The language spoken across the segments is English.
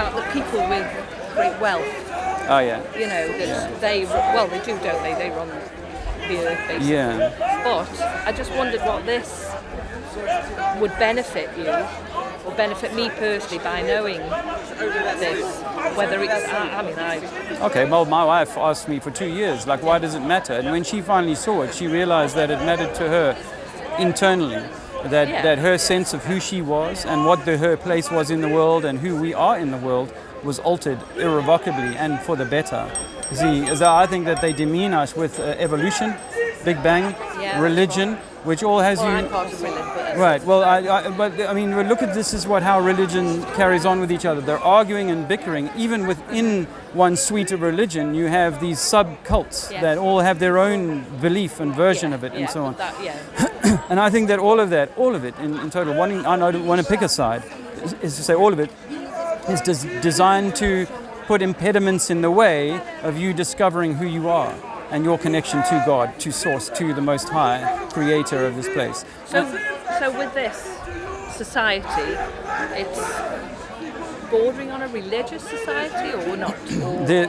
about the people with great wealth. Oh yeah. You know, that they do, don't they? They run the earth, basically. Yeah. But I just wondered what this would benefit you, or benefit me personally, by knowing this. Whether it's, Okay, well, my wife asked me for 2 years, like, why does it matter? And when she finally saw it, she realized that it mattered to her internally. That her sense of who she was and what her place was in the world and who we are in the world was altered irrevocably and for the better. See, I think that they demean us with evolution, Big Bang, religion, which all has I'm part of religion, but right. Well, I mean, look at this is how religion carries on with each other. They're arguing and bickering. Even within one suite of religion, you have these subcults that all have their own belief and version of it, and so on. And I think that all of it, in total, I don't want to pick a side, is to say all of it is designed to put impediments in the way of you discovering who you are and your connection to God, to Source, to the Most High, Creator of this place. So with this society, it's bordering on a religious society or not?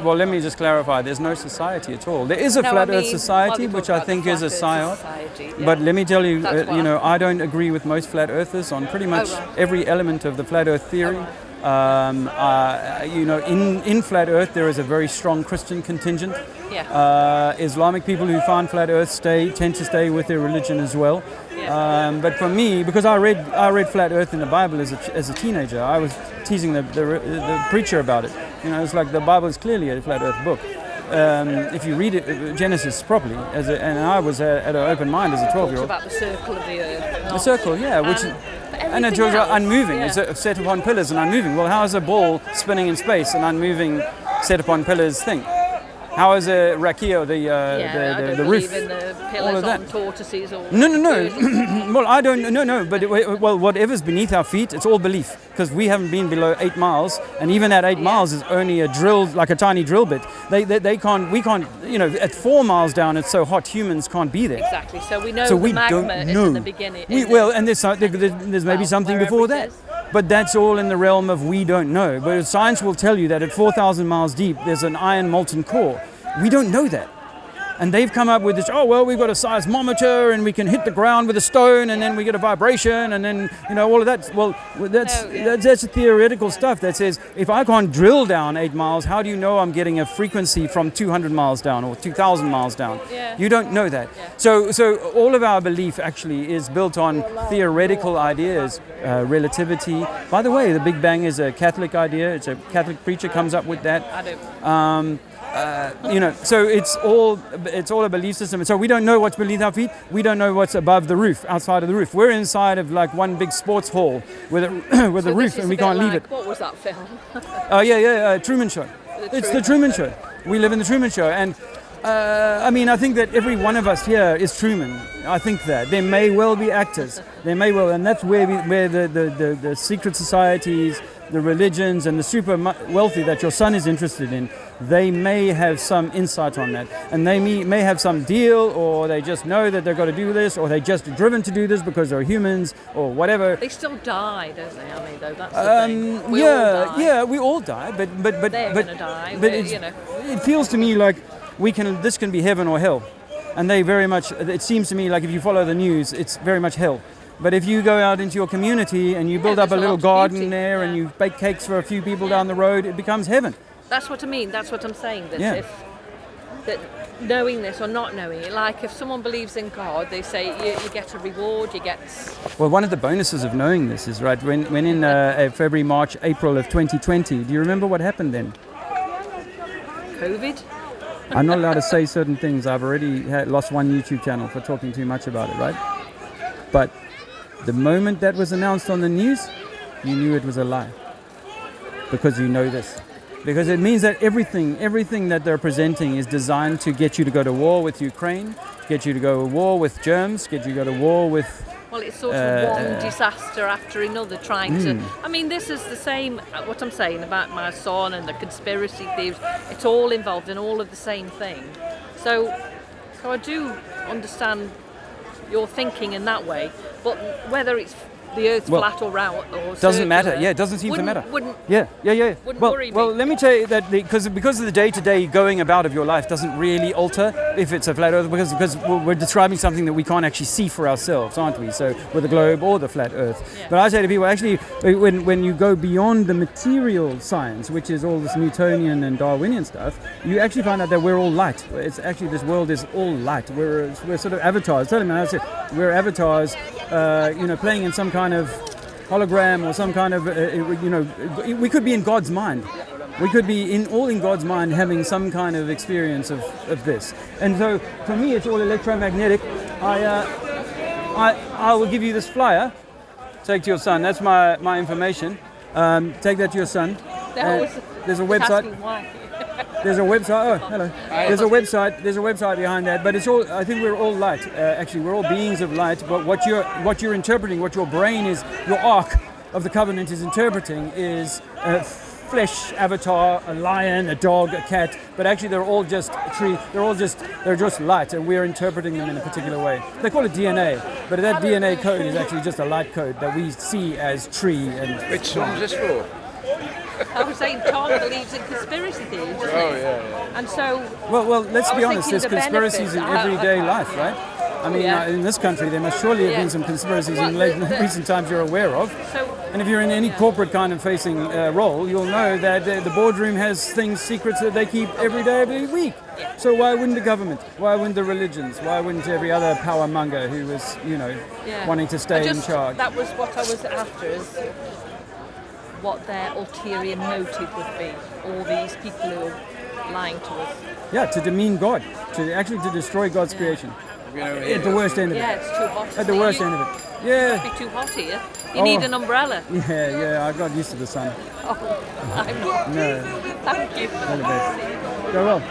Well, let me just clarify. There's no society at all. There is a Flat Earth Society, which I think is a psyop. But let me tell you, I don't agree with most Flat Earthers on pretty much every element of the Flat Earth theory. In Flat Earth there is a very strong Christian contingent. Islamic people who find Flat Earth tend to stay with their religion as well. But for me, because I read Flat Earth in the Bible as a teenager, I was teasing the preacher about it. It's like the Bible is clearly a Flat Earth book. If you read it, Genesis properly, and I was at an open mind as a 12-year-old. About the circle of the earth. The circle, which. And it was unmoving. It's set upon pillars and unmoving. Well, how is a ball spinning in space and unmoving set upon pillars thing? How is a rakia, the roof? In the pillars all of that. On tortoises or no. Well, I don't. No. But whatever's beneath our feet, it's all belief, because we haven't been below 8 miles, and even at 8 miles is only a drill, like a tiny drill bit. They can't. We can't. At 4 miles down, it's so hot, humans can't be there. Exactly. So we know the magma is in the beginning. And there's maybe something before that. But that's all in the realm of we don't know. But science will tell you that at 4,000 miles deep, there's an iron molten core. We don't know that. And they've come up with this, we've got a seismometer and we can hit the ground with a stone and then we get a vibration and then, all of that. Well, that's theoretical stuff that says, if I can't drill down 8 miles, how do you know I'm getting a frequency from 200 miles down or 2,000 miles down? Yeah. You don't know that. Yeah. So all of our belief actually is built on theoretical ideas, relativity. By the way, the Big Bang is a Catholic idea. It's a Catholic preacher comes up with that. I do. So it's all a belief system. So we don't know what's beneath our feet. We don't know what's above the roof, outside of the roof. We're inside of like one big sports hall with a roof, and we can't leave it. What was that film? Truman Show. It's the Truman Show. We live in the Truman Show, and I think that every one of us here is Truman. I think that there may well be actors. There may well, and that's where the secret societies, the religions, and the super wealthy that your son is interested in, they may have some insight on that, and they may have some deal, or they just know that they've got to do this, or they're just driven to do this because they're humans, or whatever. They still die, don't they? I mean, though, that's the thing. We all die, but they're going to die. But it feels to me like this can be heaven or hell, and they very much. It seems to me like if you follow the news, it's very much hell. But if you go out into your community and you build up a little garden there and you bake cakes for a few people down the road, it becomes heaven. That's what I mean. That's what I'm saying. That that knowing this or not knowing it, like if someone believes in God, they say you get a reward, you get... Well, one of the bonuses of knowing this is, right, when in February, March, April of 2020, do you remember what happened then? COVID? I'm not allowed to say certain things. I've already lost one YouTube channel for talking too much about it, right? But the moment that was announced on the news, you knew it was a lie. Because you know this. Because it means that everything that they're presenting is designed to get you to go to war with Ukraine, get you to go to war with germs, get you to go to war with... Well, it's sort of one disaster after another trying to... I mean, this is the same, what I'm saying about my son and the conspiracy theories. It's all involved in all of the same thing. So I do understand your thinking in that way, but whether it's the Earth's Well, flat or round or Doesn't matter. circular. Yeah, it doesn't seem to Wouldn't- matter. Wouldn't Yeah. Wouldn't Well, worry me. well, let me tell you that because of the day-to-day going about of your life doesn't really alter if it's a flat Earth because we're describing something that we can't actually see for ourselves, aren't we? So with the globe or the flat Earth. Yeah. But I say to people, actually, when you go beyond the material science, which is all this Newtonian and Darwinian stuff, you actually find out that we're all light. It's actually this world is all light. We're sort of avatars. Tell me, I said we're avatars, playing in some kind of hologram or some kind of, we could be in God's mind. We could be in God's mind having some kind of experience of this. And so for me, it's all electromagnetic. I will give you this flyer. Take to your son. That's my information. Take that to your son. There's a website. There's a website. Oh, hello. There's a website. There's a website behind that. But it's all. I think we're all light. Actually, we're all beings of light. But what you're interpreting, what your brain is, your arc of the covenant is interpreting, is a flesh avatar, a lion, a dog, a cat. But actually, they're all just tree. They're just light, and we're interpreting them in a particular way. They call it DNA, but that DNA code is actually just a light code that we see as tree. And Which song's this for? I was saying Tom believes in conspiracy theories, doesn't Oh, he? yeah. And so, well, let's I be was honest. thinking There's the conspiracies in benefits. everyday life, right? I mean, Yeah. in this country, there must surely have Yeah. been some conspiracies Well, in the- recent times you're aware of. so And if you're in any corporate kind of facing role, you'll know that the boardroom has secrets that they keep every day, every week. Yeah. So why wouldn't the government? Why wouldn't the religions? Why wouldn't every other power monger who was, yeah. wanting to stay in charge? That was what I was after, is what their ulterior motive would be. All these people who are lying to us. Yeah, to demean God, to destroy God's creation. At the worst end of Yeah, it. it's too hot. At the worst end of it. Yeah. It's too hot here. You need an umbrella. Yeah, I got used to the sun. Oh, I'm not. No, Thank you. not a bit. Go well.